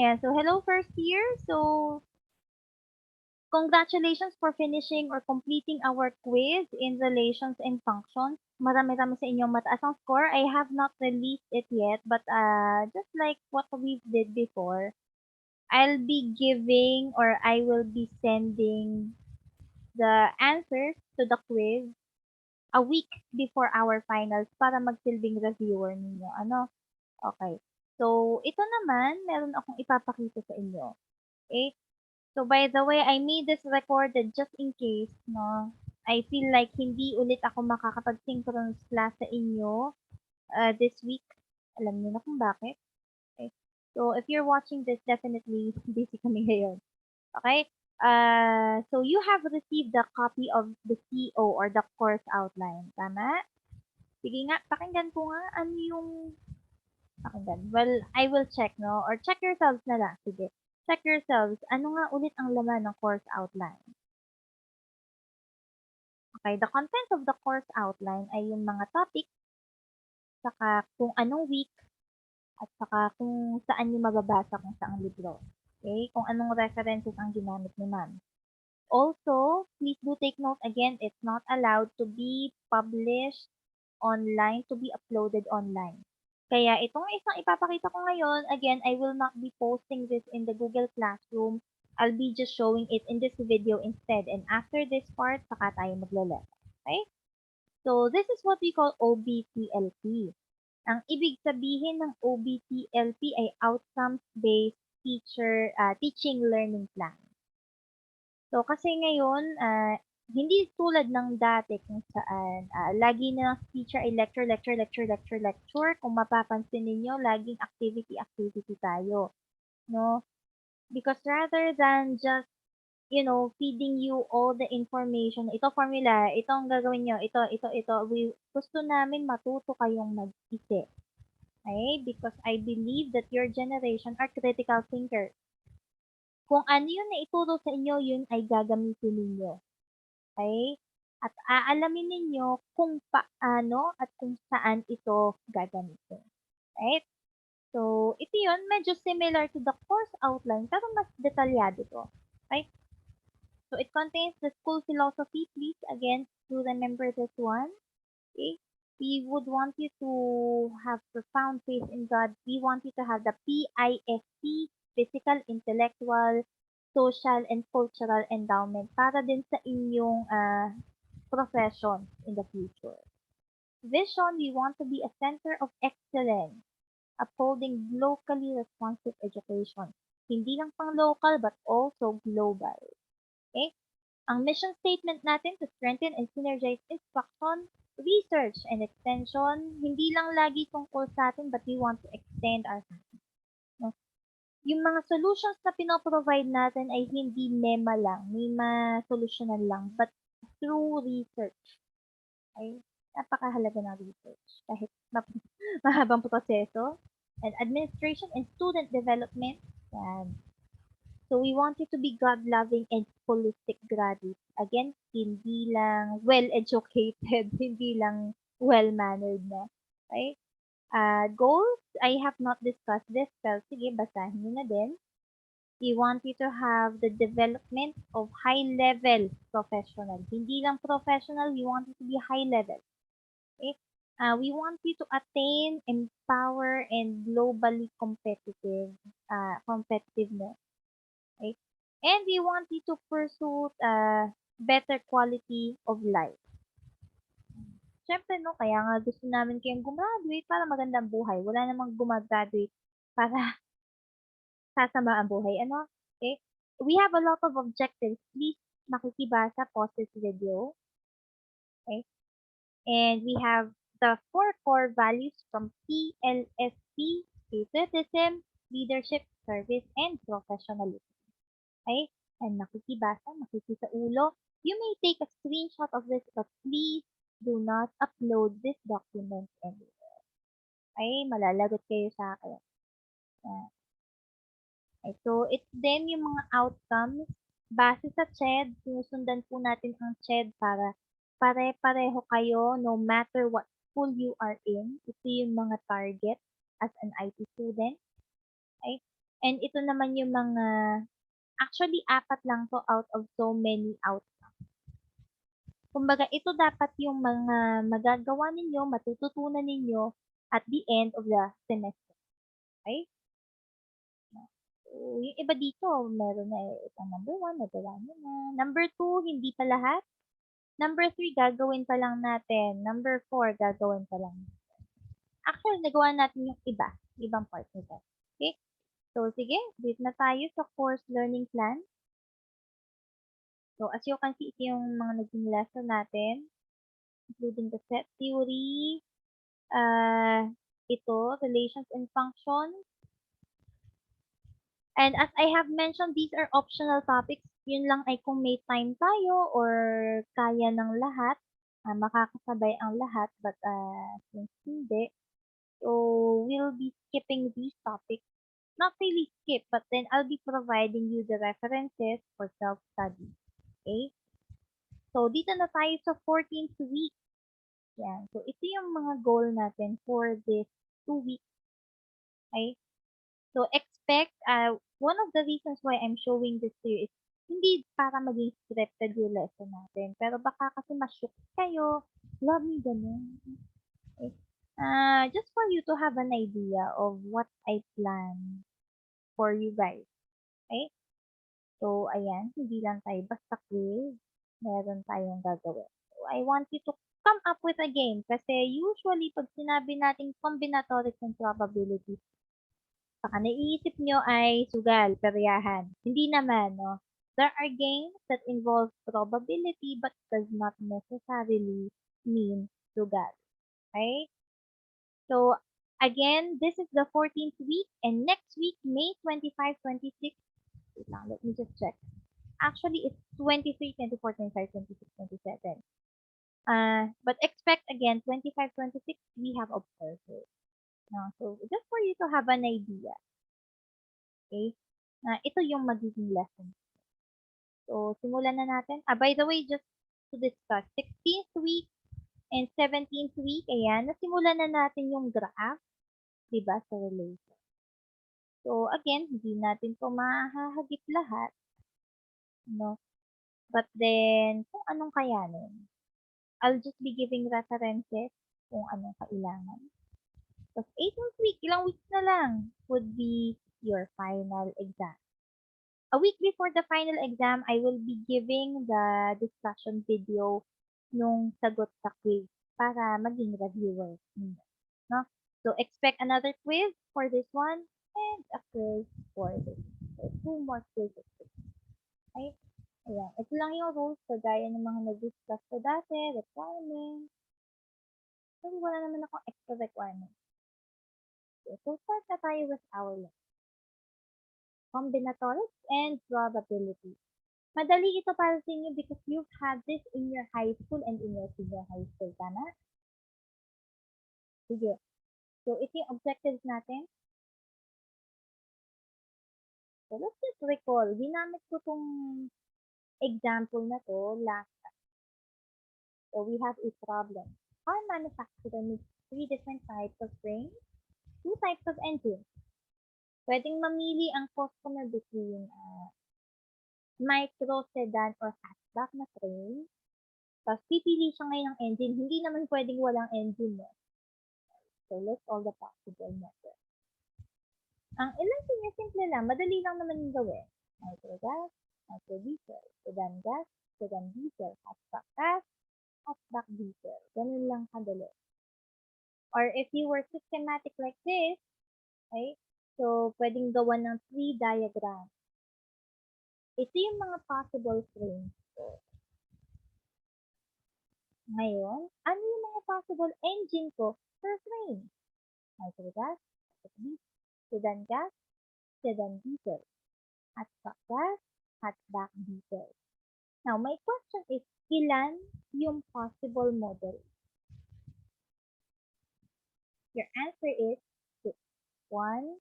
Ayan, so hello first year. So congratulations for finishing or completing our quiz in relations and functions. Marami-rami sa inyong mataas ang score. I have not released it yet, but just like what we did before, I'll be giving or I will be sending the answers to the quiz a week before our finals para magsilbing reviewer ninyo. Ano? Okay. So, ito naman, meron akong ipapakita sa inyo. Okay? So, by the way, I made this recorded just in case, no? I feel like hindi ulit ako makakapag-synchronous class sa inyo this week. Alam niyo na kung bakit. Okay? So, if you're watching this, definitely busy kami ngayon. Okay? So, you have received the copy of the CO or the course outline. Tama? Sige nga, pakinggan ko nga ano yung pakinggan. Well, I will check, no? Or check yourselves na lang. Sige. Check yourselves. Ano nga ulit ang laman ng course outline? Okay, the contents of the course outline ay yung mga topic, saka kung anong week, at saka kung saan nyo mababasa kung saang libro. Okay, kung anong references ang ginamit ni ma'am. Also, please do take note again, it's not allowed to be published online, to be uploaded online. Kaya itong isang ipapakita ko ngayon, again, I will not be posting this in the Google Classroom. I'll be just showing it in this video instead. And after this part, saka tayo maglalaro. Okay? So, this is what we call OBTLP. Ang ibig sabihin ng OBTLP ay Outcomes-Based Teaching Learning Plan. So, kasi ngayon, hindi tulad ng dati kung saan lagi na ng teacher ay lecture, lecture, lecture, lecture, lecture. Kung mapapansin ninyo, laging activity, activity tayo. No? Because rather than just, feeding you all the information, ito formula, ito ang gagawin nyo, ito, gusto namin matuto kayong mag-isip. Okay? Because I believe that your generation are critical thinkers. Kung ano yun na ituro sa inyo, yun ay gagamitin ninyo. Okay? At aalamin ninyo kung paano at kung saan ito gagamitin. Right? So, ito yun, medyo similar to the course outline, pero mas detalyado to. Right? So, it contains the school philosophy. Please, again, to remember this one. Okay? We would want you to have profound faith in God. We want you to have the PIST, physical, intellectual, social, and cultural endowment para din sa inyong profession in the future. Vision, we want to be a center of excellence, upholding locally responsive education. Hindi lang pang local, but also global. Okay? Ang mission statement natin to strengthen and synergize instruction, research, and extension. Hindi lang lagi tungkol sa atin, but we want to extend our science. No? Yung mga solutions na pinoprovide natin ay hindi mema lang, may ma-solusyonan lang, but through research. Ay, napakahalaga ng research. Kahit mahabang proseso. And administration and student development. Yan. So, we want you to be God-loving and holistic graduates. Again, hindi lang well-educated, hindi lang well-mannered na. Okay? Goals, I have not discussed this, pero sige, basahin nyo na din. We want you to have the development of high-level professional. Hindi lang professional, we want you to be high-level. Okay? We want you to attain, empower, and globally competitiveness. Okay? And we want you to pursue better quality of life. Siyempre, no, kaya nga gusto namin kayong gumraduate para magandang buhay. Wala namang gumagraduate para sasama ang buhay. Ano? Okay? We have a lot of objectives. Please makikibasa, pause this video. Okay? And we have the 4 core values from PLSP, patriotism, leadership, service, and professionalism. Okay? And makikibasa, makikisaulo. You may take a screenshot of this, but please do not upload this document anywhere. Okay? Malalagot kayo sa akin. Okay, so, it's then yung mga outcomes. Base sa CHED, sinusundan po natin ang CHED para pare-pareho kayo no matter what school you are in. Ito yung mga target as an IT student. Okay? And ito naman yung mga, actually, 4 lang to out of so many outcomes. Kumbaga, ito dapat yung mga magagawa ninyo, matututunan ninyo at the end of the semester. Okay? So, yung iba dito, meron na itong number 1, nagawa nyo na. Number 2, hindi pa lahat. Number 3, gagawin pa lang natin. Number 4, gagawin pa lang. Actually, nagawa natin yung ibang part nito. Okay? So, sige, dito na tayo sa course learning plan. So, as you can see, ito yung mga naging lesson natin, including the set theory, ito, relations and functions. And as I have mentioned, these are optional topics. Yun lang ay kung may time tayo or kaya ng lahat, makakasabay ang lahat, but since hindi, so we'll be skipping these topics. Not really skip, but then I'll be providing you the references for self-study. Okay? So, dito na tayo sa 14th week. Yan. So, ito yung mga goal natin for this 2 weeks. Okay? So, expect, one of the reasons why I'm showing this to you is hindi para maging scripted yung lesson natin. Pero baka kasi ma-shook kayo. Love me ganun. Okay? Just for you to have an idea of what I plan for you guys. Okay? So, ayan, hindi lang tayo basta quiz. Meron tayong gagawin. So, I want you to come up with a game kasi usually pag sinabi nating combinatorics and probability, baka naiisip nyo ay sugal, peryahan. Hindi naman, no? There are games that involve probability but does not necessarily mean sugal. Okay? So, again, this is the 14th week and next week, May 25, 26, wait lang, let me just check. Actually, it's 23, 24, 25, 26, 27. But expect again, 25, 26, we have observers. No? So, just for you to have an idea. Okay? Ito yung magiging lesson. So, simulan na natin. By the way, just to discuss, 16th week and 17th week, ayan, nasimulan na natin yung graph, diba, sa relation. So, again, hindi natin to mahahagip lahat. No? But then, kung anong kayanin, I'll just be giving references kung anong kailangan. Tapos 18th week, ilang weeks na lang, would be your final exam. A week before the final exam, I will be giving the discussion video nung sagot sa quiz para maging reviewer. No? So, expect another quiz for this one and a quiz for this. So, 2 more quizzes. Okay? Ayan. Ito lang yung rules kagaya ng mga nag-discuss ko dati, requirements. Kasi wala naman akong extra requirements. Okay, so, start na tayo with our lesson. Combinatorics and probability. Madali ito para sa inyo because you've had this in your high school and in your senior high school. Tama? Sige. So, ito yung objectives natin. So, let's just recall. Ginamit ko itong example na to last time. So, we have a problem. Our manufacturer makes 3 different types of frames, 2 types of engines. Pwedeng mamili ang customer between micro, sedan, or hatchback na frame. Tapos, pipili siya ngayon ng engine. Hindi naman pwedeng walang engine. So, list all the possible methods. Ang ilan niya, simple lang. Madali lang naman yung gawin. Micro gas, micro diesel, sedan gas, sedan diesel, hatchback gas, hatchback diesel. Ganun lang kadali. Or if you were systematic like this, okay, so pwedeng gawan ng 3 diagrams. Ito yung mga possible frames ko. Ngayon, ano yung mga possible engine ko per frame? Micro gas, sedan gas, sedan diesel, hatchback gas, hatchback diesel. Now, my question is, ilan yung possible model? Your answer is 6. 1,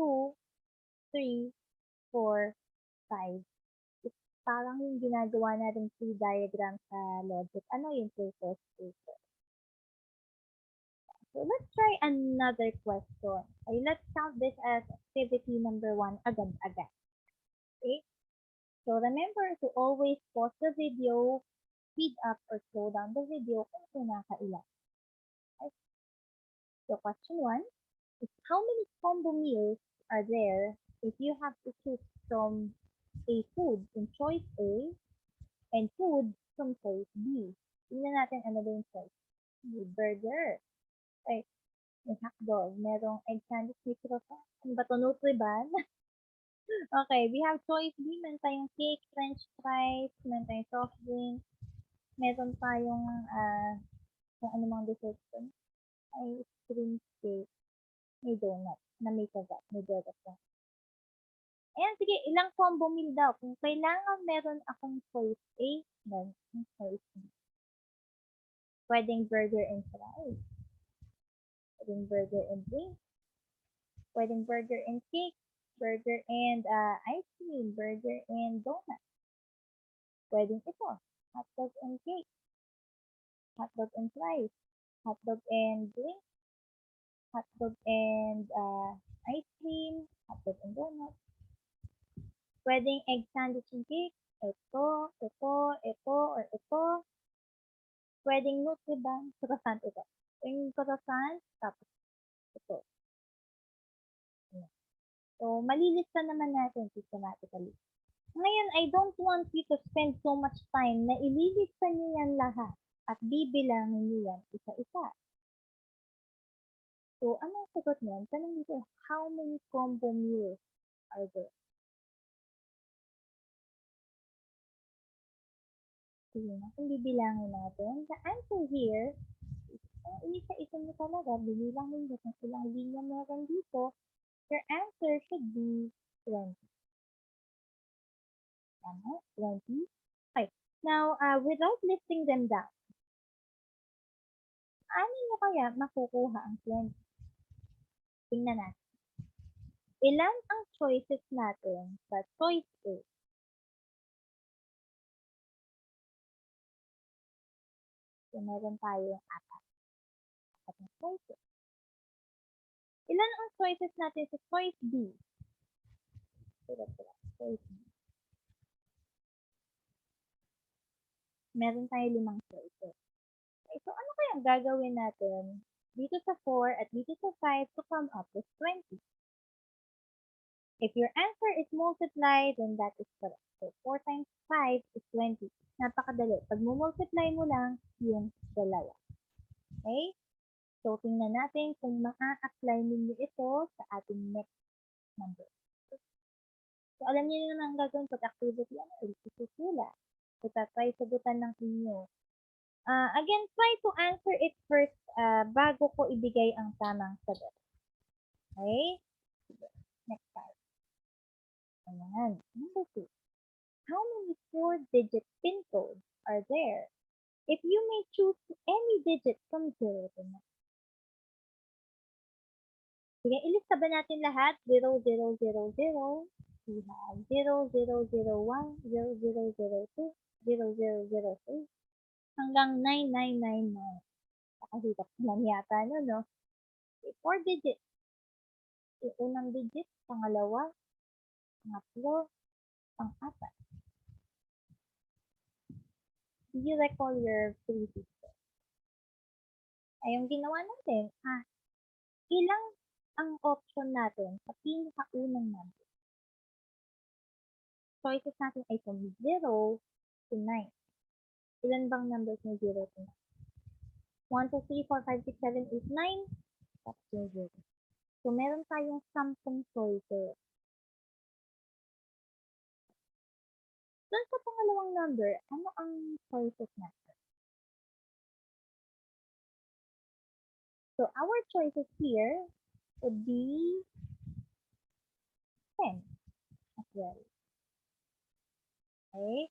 2, 3, 4, 5. It's parang yung ginagawa natin 3 diagram sa logic. Ano yung purpose? So let's try another question. Okay, let's count this as activity number 1 agad-agad. Okay? So remember to always pause the video, speed up or slow down the video kung kinakailangan. Okay? So question 1 is how many combo meals are there if you have to choose from a food in choice A and food from choice B? Tingnan natin ano ba yung choice. May burger. Right. May hotdog. Merong egg sandwich. May croissant. Ano ba ito? Nutriban? Okay, we have choice B. Meron tayong cake, french fries, meron tayong soft drink, meron tayong, kung ano mga dessert dun. Ice cream cake, may donut, na may kagat, may donut lang. Ayan, sige, ilang combo meal daw. Kung kailangan meron akong choice A, meron akong choice B. Pwedeng burger and fries. Pwedeng burger and drink. Pwedeng burger and cake. Burger and ice cream. Burger and donut. Pwedeng ito. Hotdog and cake. Hotdog and fries. Hotdog and drink. Hotdog and ice cream. Hotdog and donut. Pwedeng egg sandwich and cake. Ito, or ito. Pwedeng nutriban. Croissant ito. Yung croissant, tapos ito. So, malilista naman natin systematically. Ngayon, I don't want you to spend so much time na ililista niyo yan lahat at bibilangin niyo yan isa-isa. So, anong sagot niyan? Tanong dito, how many combo meals are there? Sige na, kung bibilangin natin, the answer here, isa-isa niyo talaga, bibilangin niyo kung ilang linya meron dito, your answer should be 20. Tama? 20? Okay. Now, without listing them down, ano niyo kaya makukuha ang 20? Tingnan natin. Ilan ang choices natin sa choice A? So, meron tayong apat. Apat na choices. Ilan ang choices natin sa choice B? Choice B. Meron tayo 5 choices. Okay, so ano kaya ang gagawin natin dito sa 4 at dito sa 5 to come up with 20? If your answer is multiply, then that is correct. So, 4 times 5 is 20. Napakadali. Pag multiply mo lang, yung dalawa. Okay? So, tingnan natin kung maa-apply ninyo ito sa ating next number. So, alam niyo naman ang gagawin pag activity, isusula. So, try sagutan ng inyo. Again, try to answer it first bago ko ibigay ang tamang sagot. Okay? Next time. Ayan. Number 2. How many 4-digit PIN codes are there if you may choose any digit from 0 to 9? Sige, ilista ba natin lahat? 0, 0, 0, 0. We have 0, 0, 0, 1, 0, 0, 0, 2, 0, 0, 0, 3, hanggang 9999. Nakahirap lang yata no, no? Okay, 4 digits. Yung unang digit, pangalawa, pangatlo, pang-apat. Do you recall your 3 digits? Ay, yung ginawa natin, ilang ang option natin sa pinakaunang number? Choices natin ay from 0 to 9. Ilan bang numbers ng 0 to 9? 1, 2, 3, 4, 5, 6, 7, 8, 9. That's yung 0. So, meron tayong 10 choices. Doon sa pangalawang number, ano ang choices natin? So, our choices here would be 10 as well. Okay?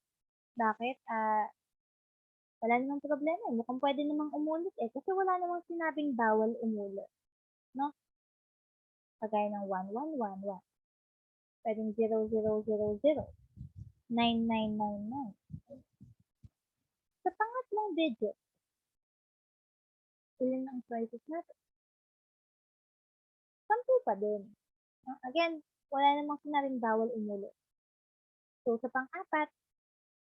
Bakit? Wala namang problema. Mukhang pwede namang umulit kasi wala namang sinabing bawal umulit. No? Kagaya ng 1111. Pwedeng 0000. 9999. Sa pangatlong digit, ilan ang choices natin? 10 pa din. Again, wala namang sinabing bawal umulit. So, sa pang-apat,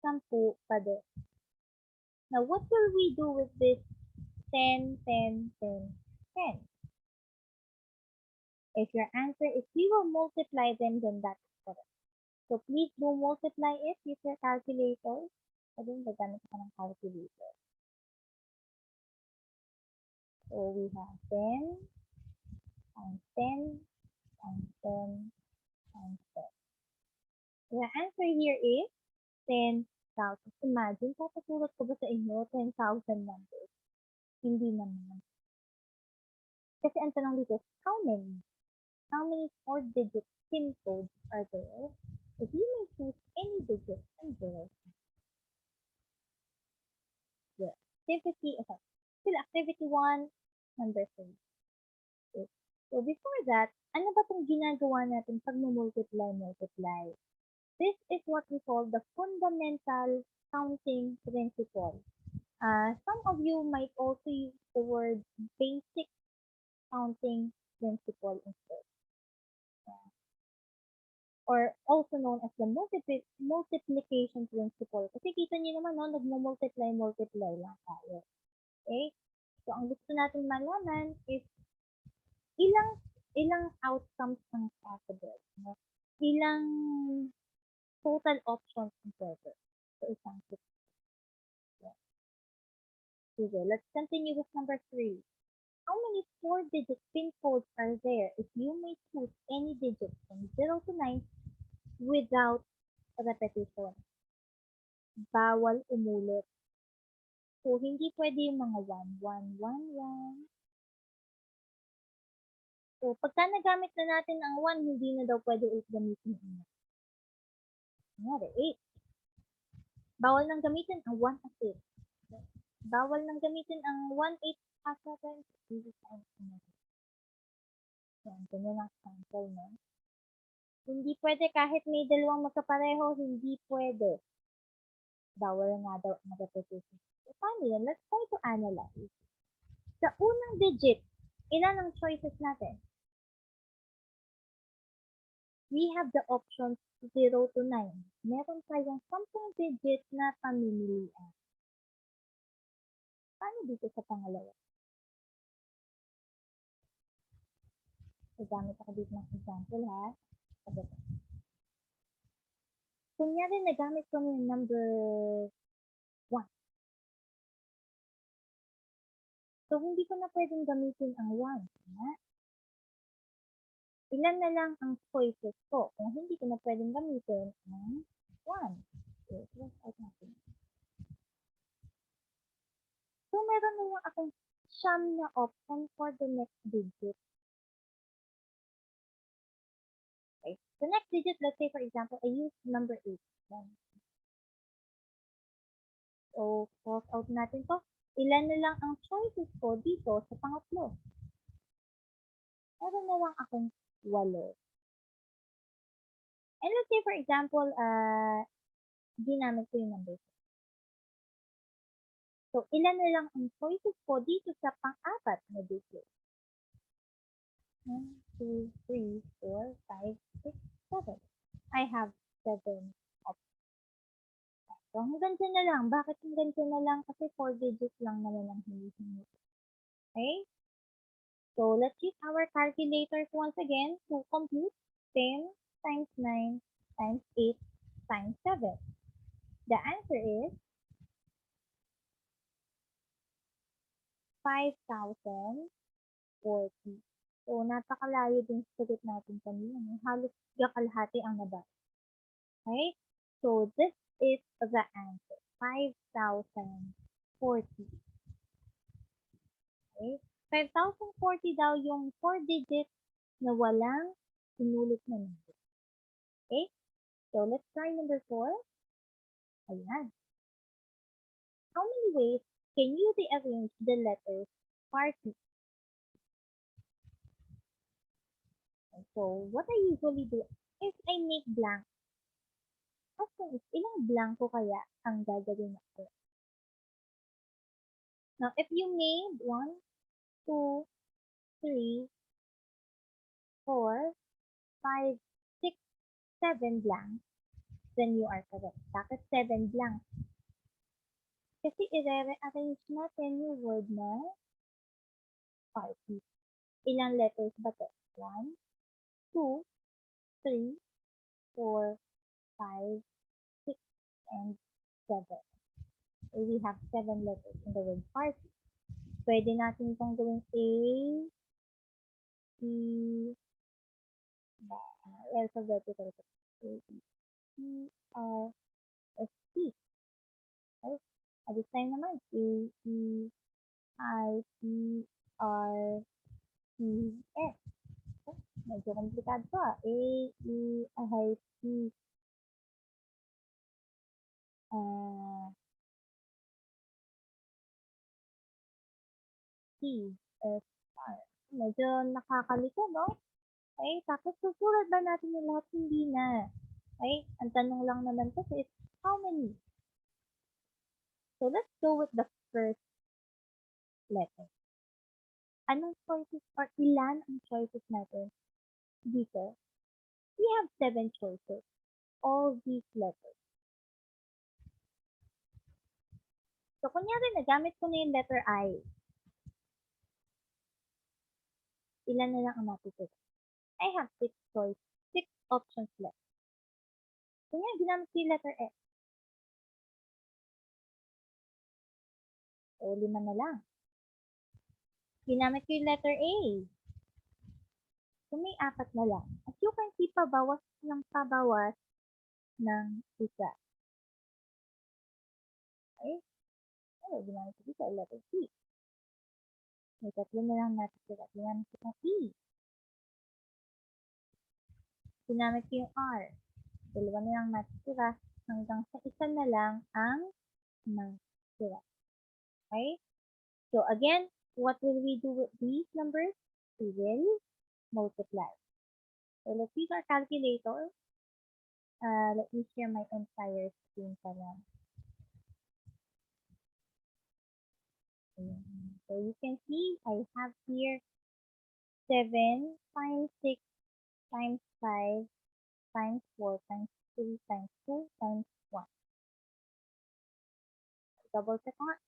10 pa din. Now, what will we do with this 10, 10, 10, 10? If your answer is we will multiply them, then that's correct. So, please do multiply it with your calculator. Sabihin, gagamit ka ng calculator. So, we have 10 times 10 times 10 times 10. The answer here is 10,000. Imagine, papatulot ko ba sa inyo 10,000 numbers? Hindi naman. Kasi ang tanong dito is, how many? How many 4-digit PIN codes are there? If you may choose any digit and zero. Yeah. Still activity 1, number 3. Okay. So before that, ano ba itong ginagawa natin pag multiply? This is what we call the fundamental counting principle. Some of you might also use the word basic counting principle instead. Or also known as the multiplication principle. Kasi kita niyo naman, no, nagmo-multiply lang tayo. Okay? So, ang gusto natin malaman is ilang outcomes ang possible. No? Ilang total options ang pwede. So, isang system. Sige, let's continue with number 3. How many 4-digit PIN codes are there if you may choose any digit from 0 to 9 without repetition? Bawal umulit. So, hindi pwede yung mga 1, 1, 1, 1. So, pagka nagamit na natin ang 1, hindi na daw pwede ulit gamitin ang 1. Kunyari, 8. Bawal nang gamitin ang 1 at 8. Bawal nang gamitin ang 1, 8 at 7. Yan, ganyan ang sample, no? Hindi pwede kahit may dalawang magkapareho, hindi pwede. Bawal nga daw ang repetition. So, paano yan? Let's try to analyze. Sa unang digit, ilan ang choices natin? We have the options 0 to 9. Meron tayong 10 digit na pamimilian. Paano dito sa pangalawa? So, gamit ako dito ng example, ha? Kunyari, nagamit ko yung number 1. So, hindi ko na pwedeng gamitin ang 1. Ilan na lang ang choices ko kung hindi ko na pwedeng gamitin ang 1. Okay, let's out natin. So, meron na lang akong siyam na option for the next digit. Okay, the next digit, let's say for example, I use number 8. So, cross out natin to. Ilan na lang ang choices ko dito sa pangatlo? Meron na lang akong 8. And let's say for example, ginamit ko yung number 6. So, ilan na lang ang choices ko dito sa pang-apat na digit? 1, 2, 3, 4, 5, 6, 7. I have 7 options. So, hanggang dyan na lang. Bakit hanggang dyan na lang? Kasi 4 digits lang naman ang hinihingi. Okay? So, let's use our calculators once again to compute 10 times 9 times 8 times 7. The answer is 5,040. So, napakalayo din sa sagot natin kanina. Halos kalahati ang nabasa. Okay? So, this is the answer. 5,040. Okay? 5,040 daw yung 4 digit na walang sinulit na number. Okay? So, let's try number 4. Ayan. How many ways can you rearrange the letters party? So, what I usually do is I make blank. Question is, ilang blanco kaya ang gagawin natin? Now, if you made 1, 2, 3, 4, 5, 6, 7 blank, then you are correct. Bakit 7 blank? Kasi i-rearrange natin yung word na party. Ilang letters ba to? 1, 2, 3, 4, 5, 6, and 7. So we have 7 letters in the word party. Pwede natin itong gawing A, E, alphabetical. A, E, R, S, T. Okay? At this time naman, A, E, I, P, R, T, S. Okay? Medyo komplikado to ah. A, E, I, P, T, S, R. Medyo nakakalito, no? Okay, tapos susulat ba natin yung lahat? Hindi na. Okay, ang tanong lang naman kasi is how many? So let's go with the first letter. Anong choices or ilan ang choices natin dito? We have 7 choices. All these letters. So kunyari nagamit ko na yung letter I. Ilan na lang ang matitira? I have 6 choices. 6 options left. Kunyari ginamit ko yung letter S. So 5 na lang. Ginamit ko yung letter A. So may 4 na lang. As you can see, pabawas ng isa. Okay? So, ginamit ko dito letter C. May 3 na lang natitira. Ginamit ko yung E. Ginamit ko yung R. 2 na lang natitira. Hanggang sa isa na lang ang natitira. Okay? So again, what will we do with these numbers? We will multiply. So let's use our calculator. Let me share my entire screen pa lang. So you can see I have here 7 times 6 times 5 times 4 times 3 times 2 times 1. Double check nga.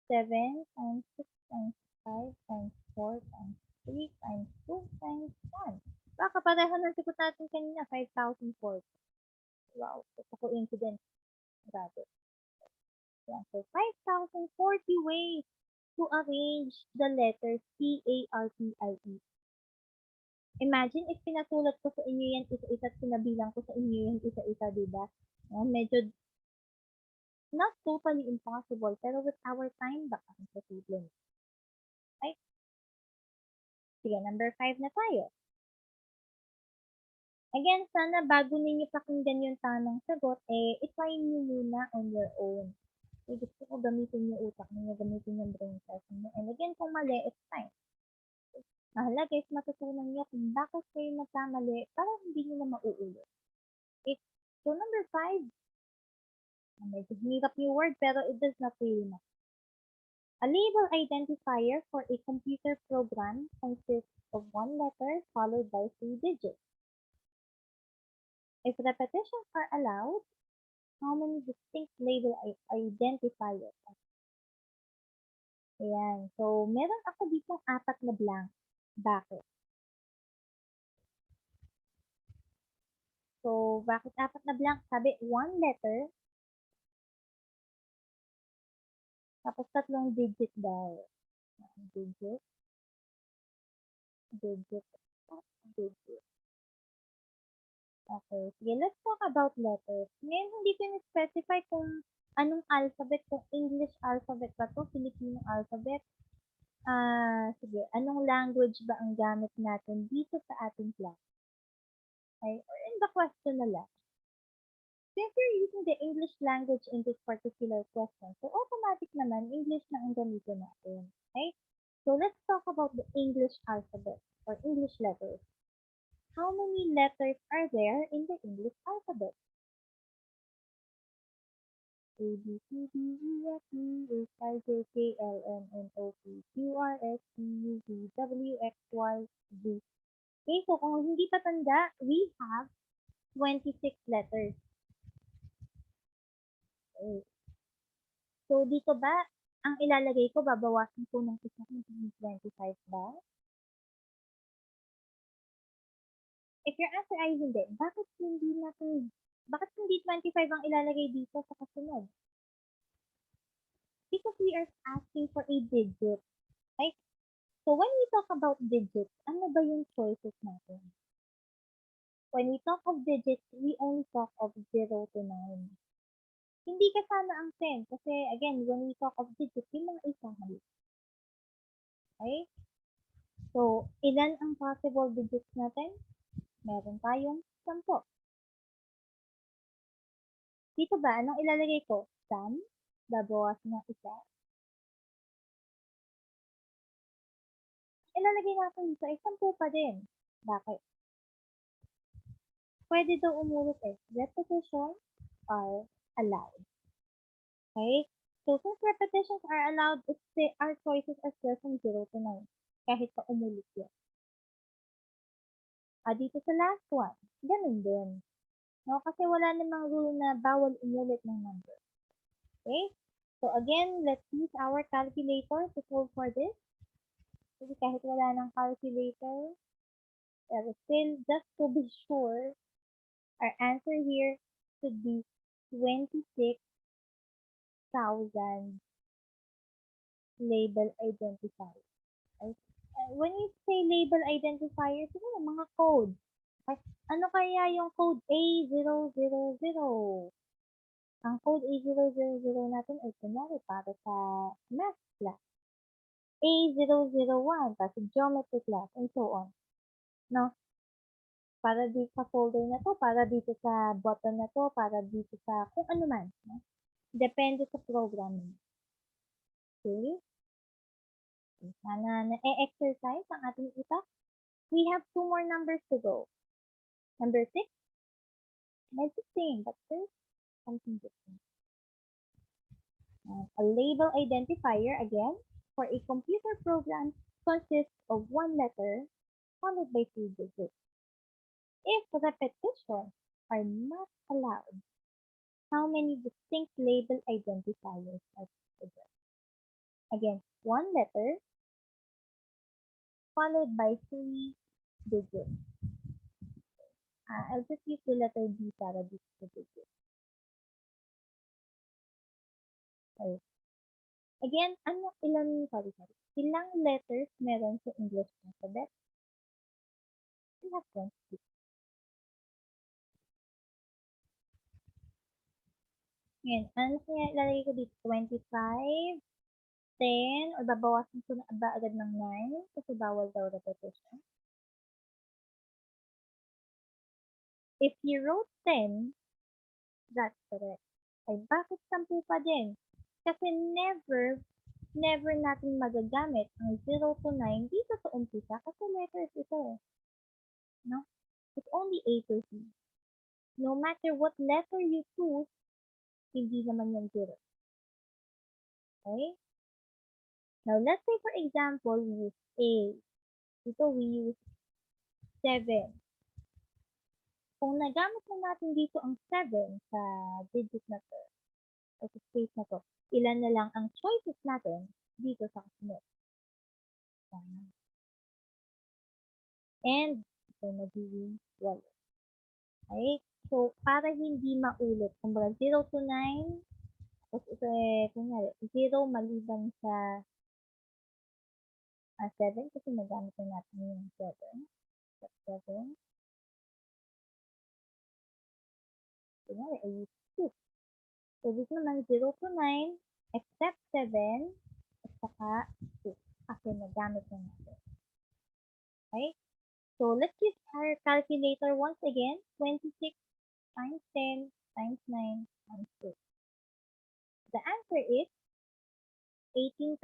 7 times 6 times 5 times 4 times 3 times 2 times 1. Baka pareho ng sagot natin kanina, 5,040. Wow, it's a coincidence. Grabe. Yeah, so 5,040 ways to arrange the letters P-A-R-T-I-E. Imagine if pinasulat ko sa inyo yan isa-isa at sinabilang ko sa inyo yan isa-isa, diba? Medyo not totally impossible, pero with our time, baka imposible. Okay? Sige, number 5 na tayo. Again, sana bago ninyo pakinggan yung tamang sagot, i-try nyo muna on your own. Gusto ko gamitin yung utak ninyo, gamitin yung brain cells ninyo. And again, kung mali, it's fine. Mahalaga is matutunan niyo kung bakit kayo nagkamali para hindi nyo na mauulit. Okay? So, number 5. Medyo hirap yung word, pero it does not really matter. A label identifier for a computer program consists of one letter followed by 3 digits. If repetitions are allowed, how many distinct label identifiers? Ayan. So, meron ako dito 4 na blank. Bakit? So, bakit 4 na blank? Sabi, one letter, tapos 3 digit daw. Digit, digit, digit. Okay. Sige, let's talk about letters. Ngayon, hindi ko na-specify kung anong alphabet, kung English alphabet ba to, Filipino alphabet. Sige, anong language ba ang gamit natin dito sa ating class? Okay, or in the question na lang. Since you're using the English language in this particular question, so automatic naman, English na ang gamitin natin. Okay? So let's talk about the English alphabet or English letters. How many letters are there in the English alphabet? A, B, C, D, E, F, G, H, I, J, K, L, M, N, O, P, Q, R, S, T, U, V, W, X, Y, Z. Okay, so kung hindi pa tanda, we have 26 letters. Okay. So, dito ba, ang ilalagay ko, babawasan ko ng isa ng 25 ba? If your answer ay hindi, bakit hindi 25 ang ilalagay dito sa kasunod? Because we are asking for a digit, right? So, when we talk about digits, ano ba yung choices natin? When we talk of digits, we only talk of 0 to 9. Hindi kasama ang 10 kasi, again, when we talk of digits, yung mga isahan. Okay? So, ilan ang possible digits natin? Meron tayong 10. Dito ba, anong ilalagay ko? Sum, babawas ng isa. Ilalagay natin dito ay 10 pa din. Bakit? Pwede daw umulit eh. Repetitions are allowed. Okay? So, since repetitions are allowed, our choices are still from 0 to 9. Kahit pa umulit yun. Dito sa last one, ganun din. No? Kasi wala namang rule na bawal umulit ng number. Okay? So, again, let's use our calculator to solve for this. Kasi kahit wala ng calculator, pero still, just to be sure, our answer here should be 26,000 label identifiers. Right? When you say label identifiers, siguro mga code. Right? Ano kaya yung code A000? Ang code A000 natin ay kunyari para sa math class. A001 para sa geometry class, and so on. No? Para dito sa folder na to, para dito sa button na to, para dito sa kung ano man. No? Depende sa programming. Okay? Sana na-exercise ang ating utak. We have 2 more numbers to go. Number 6, medyo same, but first, something different. A label identifier, again, for a computer program consists of one letter followed by 2 digits. If repetitions are not allowed, how many distinct label identifiers are considered? Again, one letter followed by 3 digits. I'll just use the letter B para dito sa digit. Okay. Again, ilang letters meron sa English alphabet? We have 20. Ngayon, ano kaya ilalagay ko dito? 25, 10, or babawasan ko na ba agad ng 9 kasi bawal daw repetition. If you wrote 10, that's correct. Ay, bakit 10 pa din? Kasi never natin magagamit ang 0 to 9 dito sa umpisa kasi letters ito eh. No? It's only A to Z. No matter what letter you choose, hindi naman yung 0. Okay? Now, let's say for example, we use A. Dito we use 7. Kung nagamit na natin dito ang 7 sa digit na to, o sa space na to, ilan na lang ang choices natin dito sa kasunod. And ito magiging 12. Okay? So, para hindi maulit, kumbaga 0 to 9, tapos ito kunyari, 0 maliban sa 7 kasi nagamit na natin yung 7. 7. Kunyari, I use 2. So, dito naman 0 to 9, except 7, at saka 2. Kasi nagamit na natin. Okay? So, let's use our calculator once again. 26 times 10 times 9 times 2. The answer is 18,720.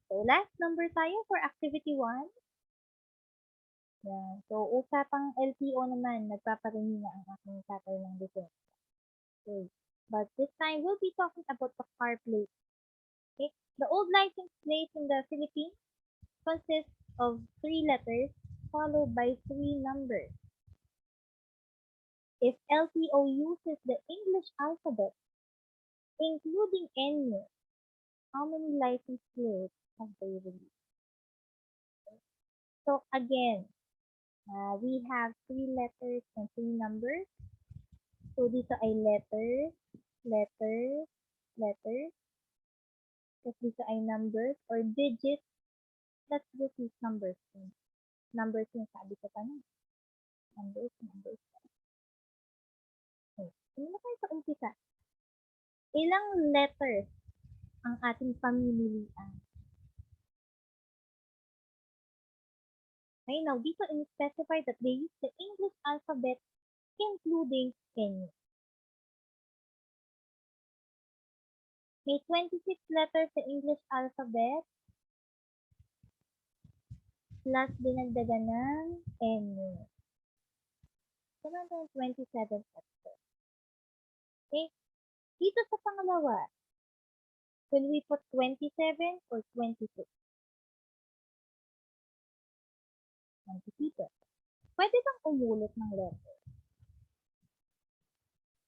So, last number tayo for activity 1. Yan. So, usapang LTO naman, nagpaparini na ang aking tatay ng defense. Okay. But this time, we'll be talking about the car plate. Okay? The old license plate in the Philippines consists of 3 letters followed by 3 numbers. If LTO uses the English alphabet, including NU, how many license plates have they released? So again, we have 3 letters and 3 numbers. So dito ay letters, letters, letters. Tapos dito ay numbers or digits. Let's just use numbers. Numbers yung sabi ko tanong. Numbers, numbers. Okay. Ano na tayo sa umpisa? Ilang letters ang ating pamimilian? Okay, now dito in-specify that they use the English alphabet including N. May 26 letters sa English alphabet plus dinagdagan ng N. So, natin 27 letters. Okay? Dito sa pangalawa, will we put 27 or 26? 27. Pwede bang umulit ng letter?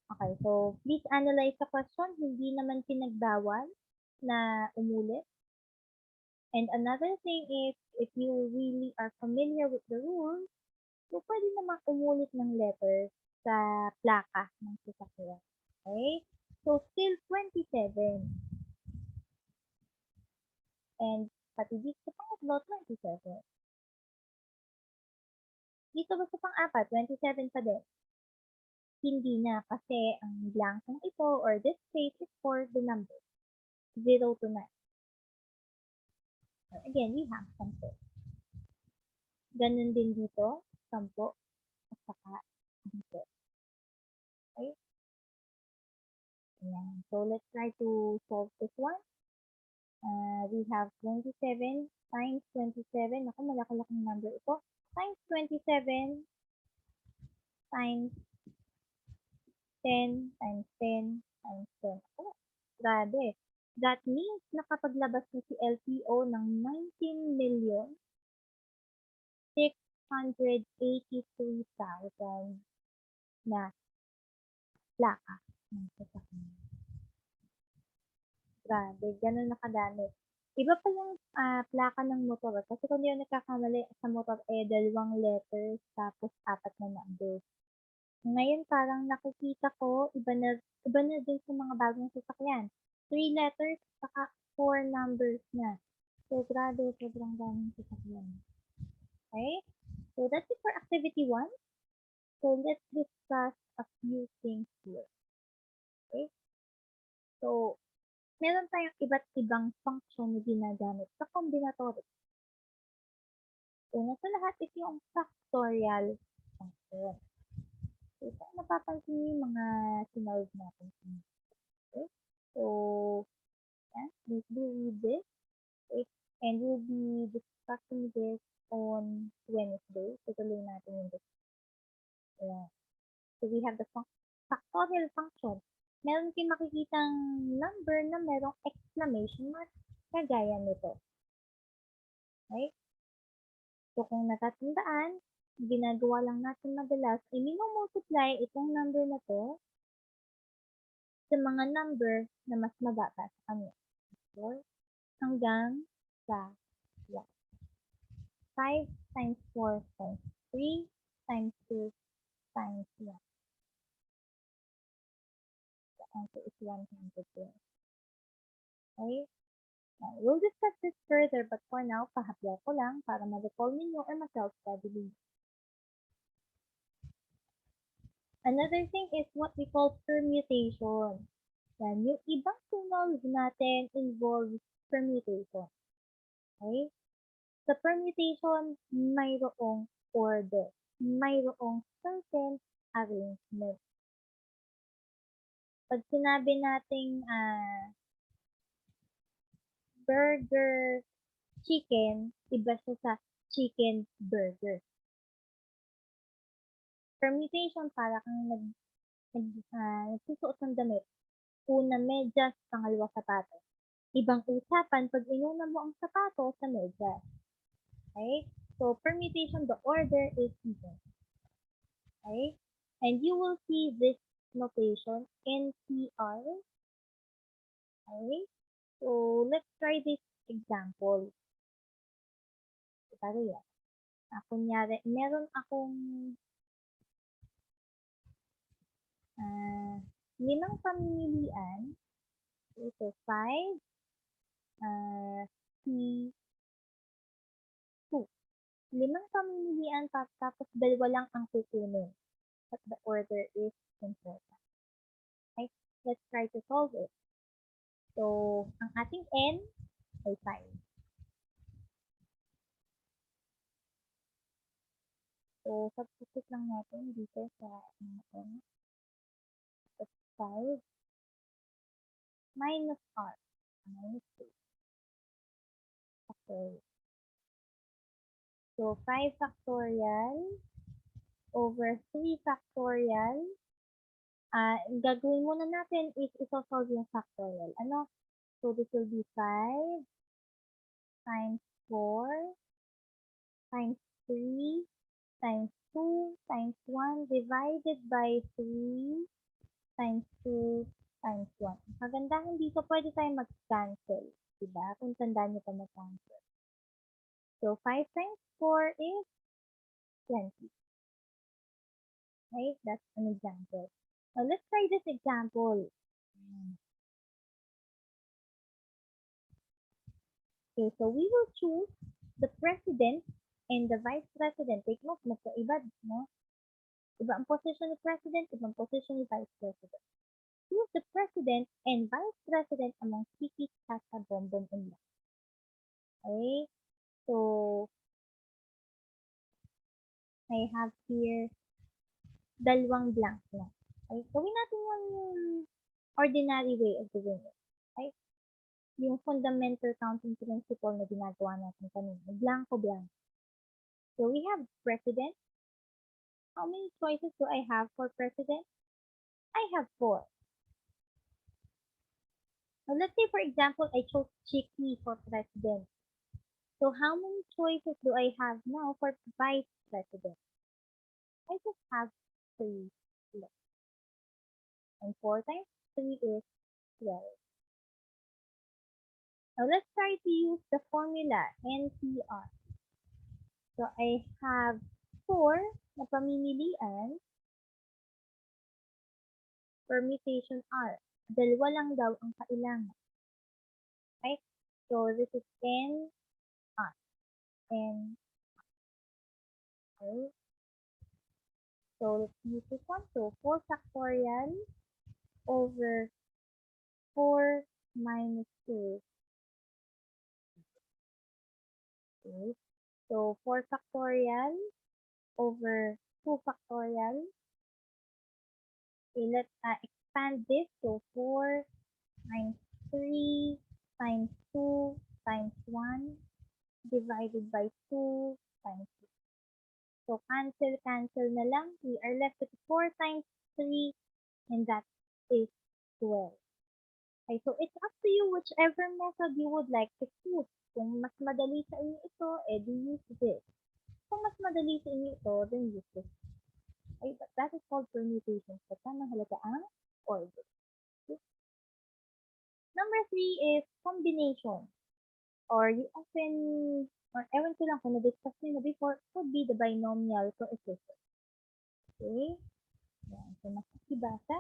Okay, so please analyze the question. Hindi naman pinagbawal na umulit. And another thing is, if you really are familiar with the rules, so pwede naman umulit ng letter sa plaka ng sasakyan. Okay? So, still 27. And pati dito sa pangatlo, 27. Dito ba sa pang-apat, 27 pa din? Hindi na kasi ang blankong ito or this space is for the number 0 to 9. Again, we have 10. Ganun din dito, 10 at saka dito. Okay? Ayan. So, let's try to solve this one. We have 27 times 27. Ako, malaki-laking number ito. Times 27 times 10 times 10 times 10. Oh, grabe. That means nakapaglabas na si LTO ng 19,683,000 na plaka ng sasakyan. Grabe, ganun nakadami. Iba pa yung plaka ng motor. Kasi kung hindi yung nagkakamali sa motor, 2 letters tapos 4 na numbers. Ngayon parang nakikita ko, iba na din sa mga bagong sasakyan. 3 letters, saka 4 numbers na. So, grabe, sobrang daming sasakyan. Okay? So, that's it for activity 1. So, let's discuss a few things here. Okay? So, meron tayong iba't ibang function na ginagamit sa combinatorics. Una sa lahat is yung factorial function. So, ito napapansin niyo yung mga sinolve natin. Okay? So, yeah, please do read this. Okay? And we'll be discussing this on Wednesday. Tutuloy natin yung this. Yeah. So, we have the factorial function. Meron kayong makikitang number na merong exclamation mark kagaya nito. Okay? So, kung natatandaan, ginagawa lang natin madalas, ay multiply itong number na to sa mga number na mas mababa sa kanya. So, hanggang sa 5 times 4 times 3 times 2 times 1. The answer is 100. Okay? Now, we'll discuss this further, but for now, pahapya ko lang para ma-recall ninyo or ma-self-study. Another thing is what we call permutation. Yan, yung ibang sinolve natin involves permutation. Okay? Sa permutation, mayroong order. Mayroong certain arrangement. Pag sinabi nating burger chicken, iba siya sa chicken burger. Permutation, para kang nagsusuot ng damit. Una, medyas, pangalawa, sapatos. Ibang usapan pag inuna mo ang sapatos sa medyas. Okay? So, permutation, the order is even. Okay? And you will see this notation in PR. Okay? So, let's try this example. Pero yan. Kunyari, meron akong 5 pamimilian. Ito, 5, 3, 2. 5 pamimilian tapos 2 lang ang kukunin. But the order is important. Okay? Let's try to solve it. So, ang ating n ay 5. So, substitute lang natin dito sa n. 5 minus r minus 2. Okay. So, 5 factorial over 3 factorial. Gagawin muna natin is isosolve yung factorial. Ano? So, this will be 5 times 4 times 3 times 2 times 1 divided by 3 times 2 times 1. Kagandahan dito, pwede tayo mag-cancel. Diba? Kung tandaan nyo pa mag-cancel. So, 5 times 4 is 20. Okay? That's an example. Now, let's try this example. Okay, so we will choose the president and the vice president. Take note, magkaiba, no? Iba ang position ni president, ibang position ni vice president. Choose the president and vice president among Kiki, Tata, Bonbon, and Lang. Okay, so I have here dalawang blank lang. Okay, gawin natin yung ordinary way of doing it. Okay, yung fundamental counting principle na ginagawa natin kanina. Blanco-blanco. So we have president. How many choices do I have for president? I have 4. Now, let's say, for example, I chose Chiki for president. So, how many choices do I have now for vice president? I just have 3 left. And 4 times 3 is 12. Now, let's try to use the formula NCR. So, I have 4 na pamimilian, permutation R. Dalawa lang daw ang kailangan. Right? So, this is N, R. N, R. So, let's use this one. So, 4 factorial over 4 minus 2. Okay. So, 4 factorial over 2 factorial. Okay, let's expand this. So, 4 times 3 times 2 times 1 divided by 2 times 2. So, cancel na lang. We are left with 4 times 3 and that is 12. Okay, so it's up to you whichever method you would like to choose. Kung mas madali sa inyo ito, edi use this. Kung mas madali sa inyo ito, then use this. Okay, but that is called permutation. Basta mahalaga ang order. Okay. Number 3 is combination. Or you often, or ewan ko lang kung na-discuss nyo na before, could be the binomial coefficient. Okay? Yan. So, makikibasa.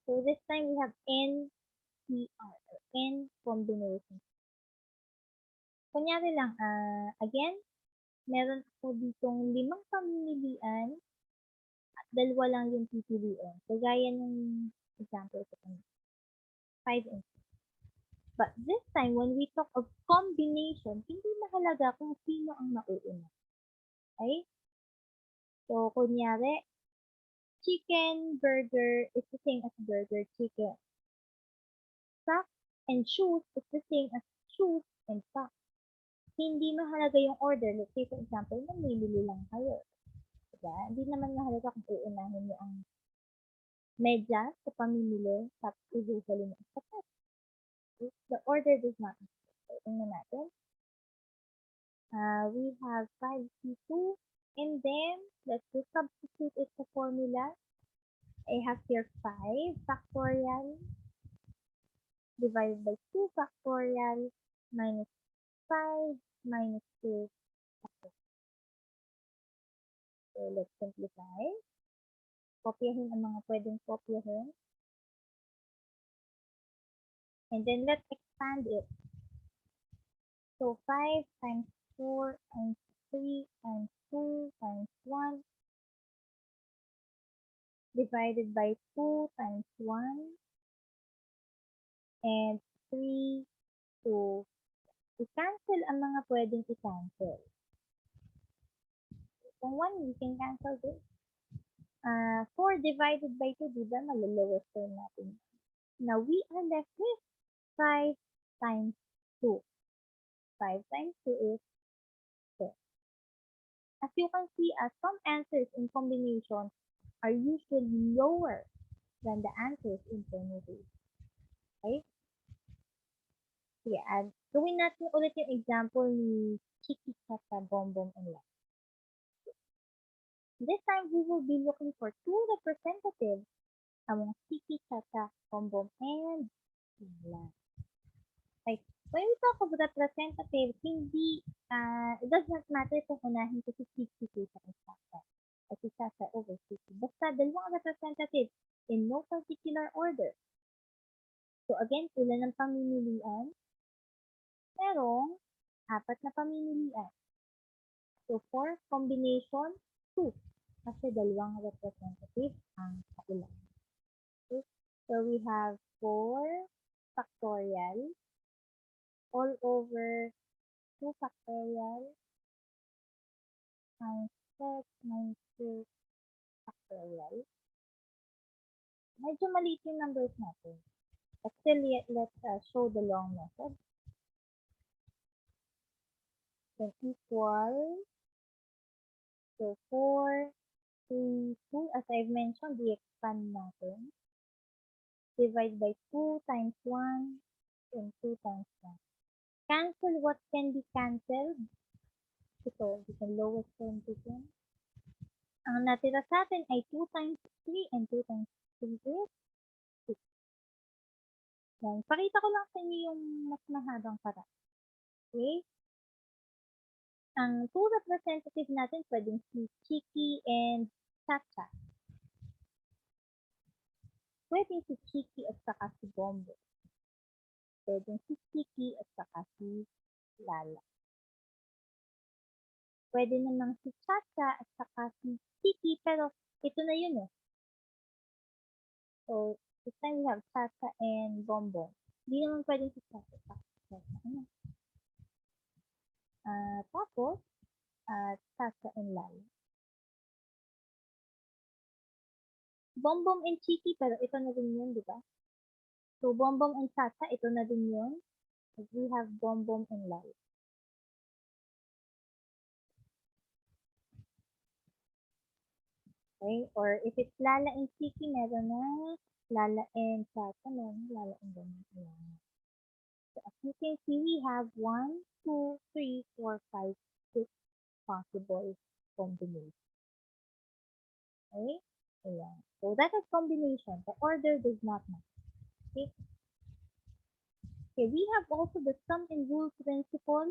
So, this time we have NCR, or N combination. Kunyari lang, again, meron ako ditong 5 pamimilian at 2 lang yung pipiliin. So, gaya ng example ko kanina. 5 and 6. But this time, when we talk of combination, hindi mahalaga kung sino ang mauuna. Okay? So, kunyari, chicken, burger is the same as burger, chicken. Socks and shoes is the same as shoes and socks. Hindi mahalaga yung order. Let's say, for example, namimili lang kayo. Diba? Hindi naman mahalaga kung uunahin niyo ang medyas sa pamimili tapos usually mo sapat. The order does not matter. So, tingnan natin. We have 5C2, and then let's just substitute it sa formula. I have here 5 factorial divided by 2 factorial minus 5 minus 2 factorial. So let's simplify. Kopyahin ang mga pwedeng kopyahin. And then let's expand it. So 5 times 4 times 3 times 2 times 1 divided by 2 times 1 and 3 to i-cancel ang mga pwedeng i-cancel. Kung 1, we can cancel this. 4 divided by 2, diba? Malalowest term natin. Now, we are left with 5 times 2. 5 times 2 is 10. As you can see, some answers in combination are usually lower than the answers in permutation. Okay? Sige, gawin natin ulit yung example ni Chiki, Chata, Bonbon, and Lala. This time, we will be looking for 2 representatives among Chiki, Chata, Bonbon, and Lala. Okay. When we talk about representatives, hindi, it does not matter kung unahin ko si Chiki, Chata, and Chata. O si Chata over Chiki. Basta dalawang representatives in no particular order. So again, ilan ang pamimilian? Merong 4 na pamimilian. So for combination, 2. Kasi dalawang representative ang kaulan. Okay? So we have 4 factorial all over 2 factorial times x minus 2 factorial. Medyo maliit yung numbers natin. But still, let's show the long method. Then equal to 4, 3, 2. As I've mentioned, we expand natin. Divide by 2 times 1 and 2 times 1. Cancel what can be cancelled. Ito, we can lowest term dito. Ang natira sa atin ay 2 times 3 and 2 times 3 is 6. Then, pakita ko lang sa inyo yung mas mahabang para. Okay? Ang 2 representative natin pwedeng si Chiki and Chacha. Pwedeng si Chiki at saka si Bombo. Pwedeng si Chiki at saka si Lala. Pwede namang si Chacha at saka si Chiki, pero ito na yun eh. So, this time we have Chacha and Bombo. Hindi naman pwedeng si Chacha. Tapos, Chacha and Lala. Bombom and Chiki, pero ito na din yun, di ba? So, Bombom and Chacha, ito na din yun. We have Bombom and Lala. Okay? Or if it's Lala and Chiki, meron na Lala and Chacha, meron Lala and Bombom. So, as you can see, we have 1, 2, 3, 4, 5, 6 possible combinations. Okay? Ayan. So, that is combination. The order does not matter. Okay? Okay, we have also the sum and rule principle.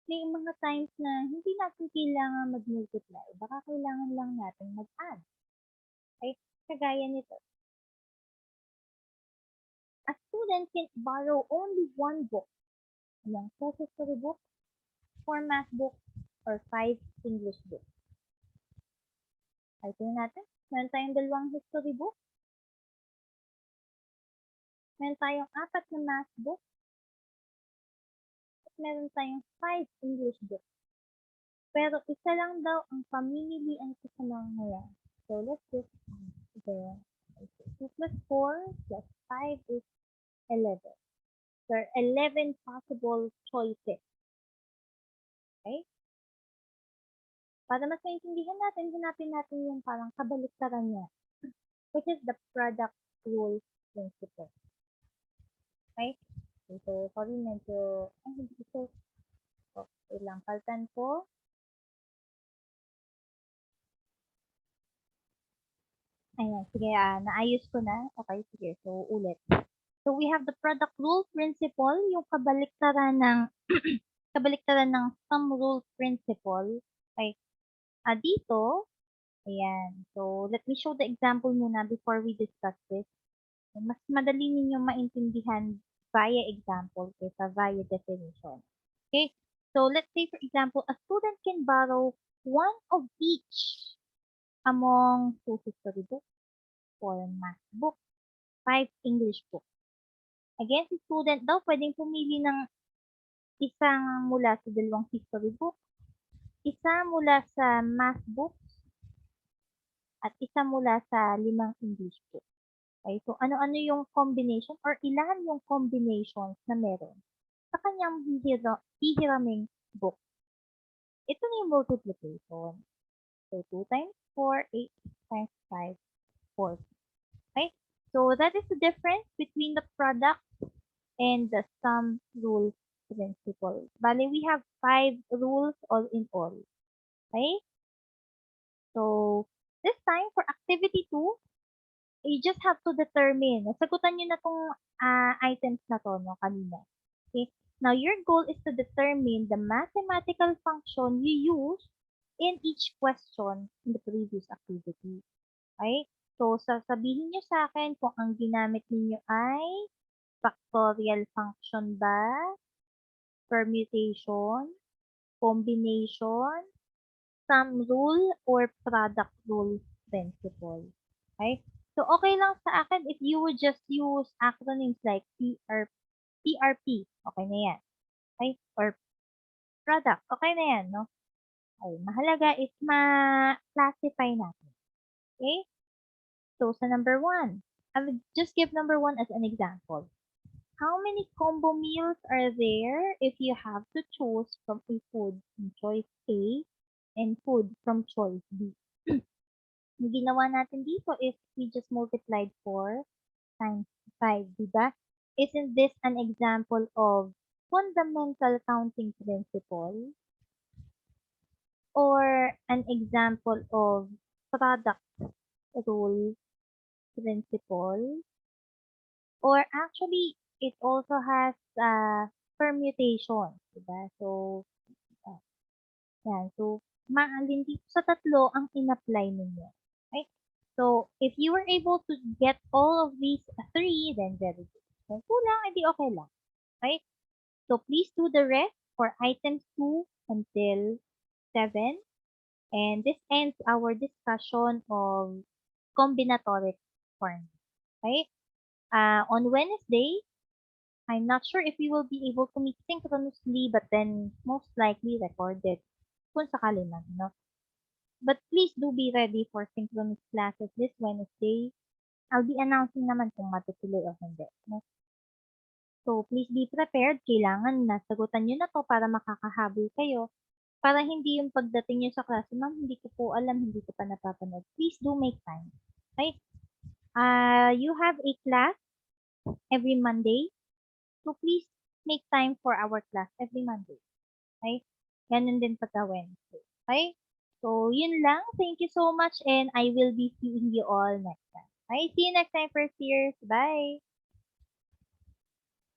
May mga times na hindi natin kailangan mag-multiply. Baka kailangan lang natin mag-add. Okay? Kagaya nito. A student can borrow only one book. Ilang history book, 4 math book, or 5 English books. Ay, tingnan natin. Meron tayong 2 history book. Meron tayong 4 na math book. At meron tayong 5 English books. Pero isa lang daw ang pamimilian ko sa mga yan. So, let's just the 2 plus 4 plus 5 is 11. There are 11 possible choices. Okay? Para mas maintindihan natin, hanapin natin yung parang kabaliktaran niya, which is the product rule principle. Okay? Okay, so, sorry, medyo, hindi ito. Okay lang, paltan ko. Ayan, sige, naayos ko na. Okay, sige, so, ulit. So, we have the product rule principle, yung kabaliktaran ng, kabaliktaran ng sum rule principle. Okay, dito, ayan. So, let me show the example muna before we discuss this. Mas madali ninyo maintindihan via example kaysa via definition. Okay? So, let's say, for example, a student can borrow one of each among two history books, four math books, five English books. Again, si student daw pwedeng pumili ng isang mula sa dalawang history book, isa mula sa math book, at isa mula sa limang English book. Okay, so ano-ano yung combination or ilan yung combinations na meron sa kanyang hihiraming book. Ito na yung multiplication. So, 2 times 4, 8 times 5, 4. Okay? So, that is the difference between the product and the sum rule principle. Bali, we have 5 rules all in all. Okay? So, this time for activity 2, you just have to determine. Nasagutan nyo na tong items na to, no, kanina. Okay? Now, your goal is to determine the mathematical function you use in each question in the previous activity. Okay? So, sasabihin nyo sa akin kung ang ginamit ninyo ay factorial function ba, permutation, combination, sum rule, or product rule principle. Okay? So, okay lang sa akin if you would just use acronyms like PRP. Okay na yan. Okay? Or product. Okay na yan, no? Okay. Mahalaga is ma-classify natin. Okay? So, sa number 1, I will just give number 1 as an example. How many combo meals are there if you have to choose from a food from choice A and food from choice B? Yung ginawa natin dito is we just multiplied 4 times 5, diba? Isn't this an example of fundamental counting principle or an example of product rule principle? Or actually, it also has permutation, diba? So, uh, yan. So, maalin dito sa tatlo ang in-apply ninyo. Right? So, if you were able to get all of these 3, then very good. Kung kulang, edi okay lang. Right? So, please do the rest for items 2 until 7. And this ends our discussion of combinatoric form. Okay? On Wednesday, I'm not sure if we will be able to meet synchronously, but then most likely recorded kung sakali man, no? But please do be ready for synchronous classes this Wednesday. I'll be announcing naman kung matutuloy o hindi, no? So, please be prepared. Kailangan na sagutan nyo na to para makakahabol kayo. Para hindi yung pagdating nyo sa klase, ma'am, hindi ko po alam, hindi ko pa napapanood. Please do make time. Okay? You have a class every Monday. So, please make time for our class every Monday. Okay? Ganun din pagka Wednesday. Okay? So, yun lang. Thank you so much and I will be seeing you all next time. Okay? See you next time, first years. Bye!